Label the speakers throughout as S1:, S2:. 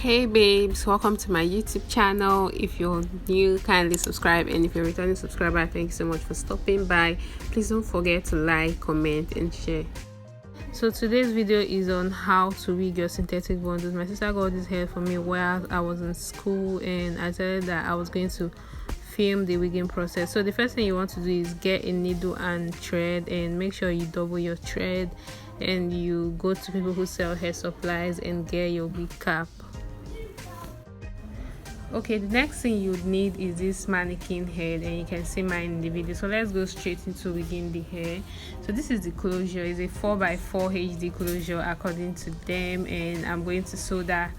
S1: Hey babes, welcome to my YouTube channel. If you're new, kindly subscribe, and if you're a returning subscriber, thank you so much for stopping by. Please don't forget to like, comment and share. So today's video is on how to wig your synthetic bundles. My sister got this hair for me while I was in school, and I said that I was going to film the wigging process. So the first thing you want to do is get a needle and thread, and make sure you double your thread, and you go to people who sell hair supplies and get your wig cap. Okay, the next thing you need is this mannequin head, and you can see mine in the video. So let's go straight into wigging the hair. So this is the closure. It's a 4x4 HD closure according to them, and I'm going to sew that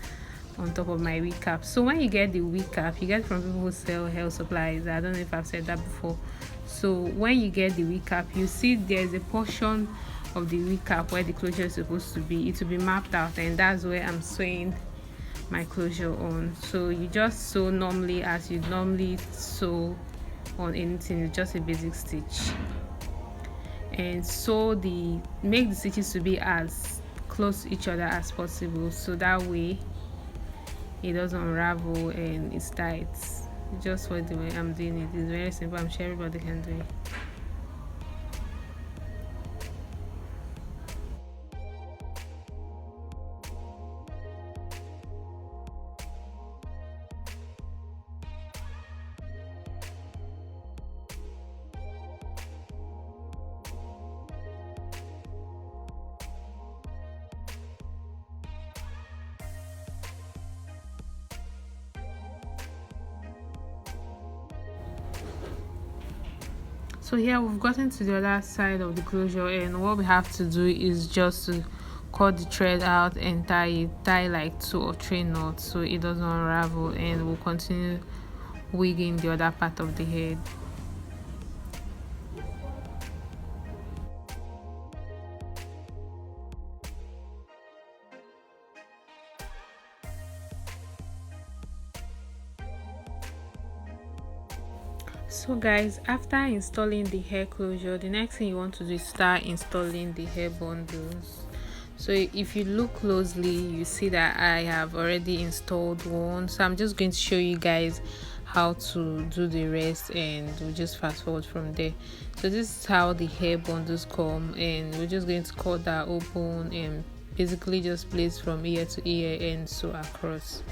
S1: on top of my wig cap. So when you get the wig cap, you get from people who sell hair supplies. I don't know if I've said that before. So when you get the wig cap, you see there's a portion of the wig cap where the closure is supposed to be. It will be mapped out, and that's where I'm sewing my closure on. So you just sew normally as you normally sew on anything. It's just a basic stitch, and make the stitches to be as close to each other as possible, so that way it doesn't unravel and it's tight. Just for the way I'm doing it, it's very simple. I'm sure everybody can do it. So here we've gotten to the other side of the closure, and what we have to do is just to cut the thread out and tie like 2 or 3 knots so it doesn't unravel, and we'll continue wigging the other part of the head. So guys, after installing the hair closure, the next thing you want to do is start installing the hair bundles. So if you look closely, you see that I have already installed one. So I'm just going to show you guys how to do the rest, and we'll just fast forward from there. So this is how the hair bundles come, and we're just going to cut that open and basically just place from ear to ear and sew across.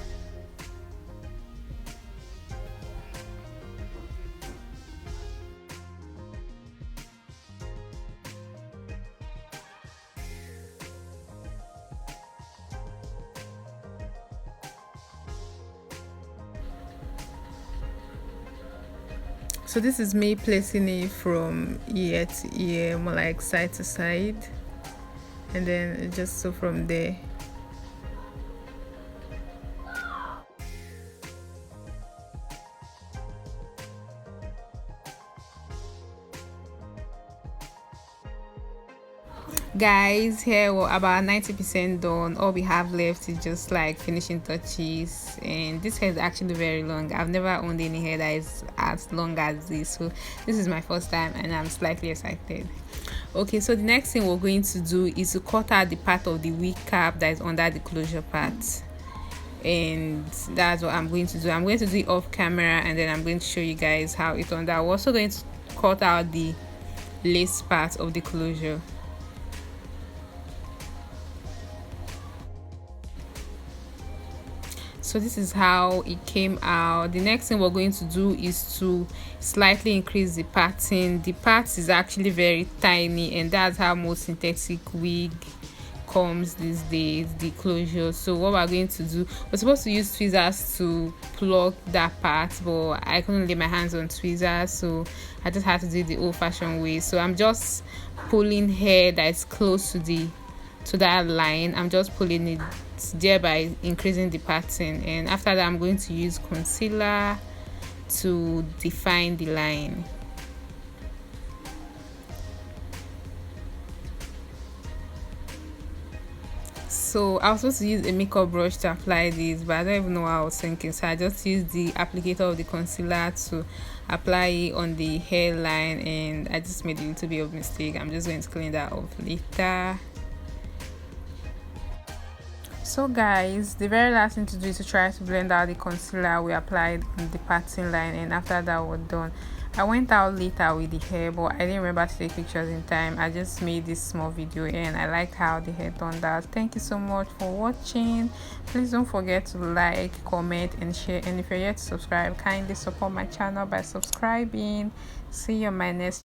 S1: So this is me placing it from ear to ear, more like side to side, and then just sew from there. Guys, here we're about 90% done. All we have left is just like finishing touches, and this hair is actually very long. I've never owned any hair that is as long as this, so this is my first time and I'm slightly excited. Okay, so the next thing we're going to do is to cut out the part of the wig cap that is under the closure part, and that's what I'm going to do. I'm going to do it off camera, and then I'm going to show you guys how it turned out. We're also going to cut out the lace part of the closure. So this is how it came out. The next thing we're going to do is to slightly increase the parting. The part is actually very tiny, and that's how most synthetic wig comes these days, the closure. So what we're going to do, we're supposed to use tweezers to plug that part, but I couldn't lay my hands on tweezers, so I just had to do it the old-fashioned way. So I'm just pulling hair that is close to that line. I'm just pulling it, thereby increasing the pattern, and after that I'm going to use concealer to define the line. So I was supposed to use a makeup brush to apply this, but I don't even know what I was thinking, so I just used the applicator of the concealer to apply it on the hairline, and I just made a little bit of mistake. I'm just going to clean that off later. So guys, the very last thing to do is to try to blend out the concealer we applied on the parting line, and after that we're done. I went out later with the hair, but I didn't remember to take pictures in time. I just made this small video and I liked how the hair turned out. Thank you so much for watching. Please don't forget to like, comment and share, and if you're yet to subscribe, kindly support my channel by subscribing. See you on my next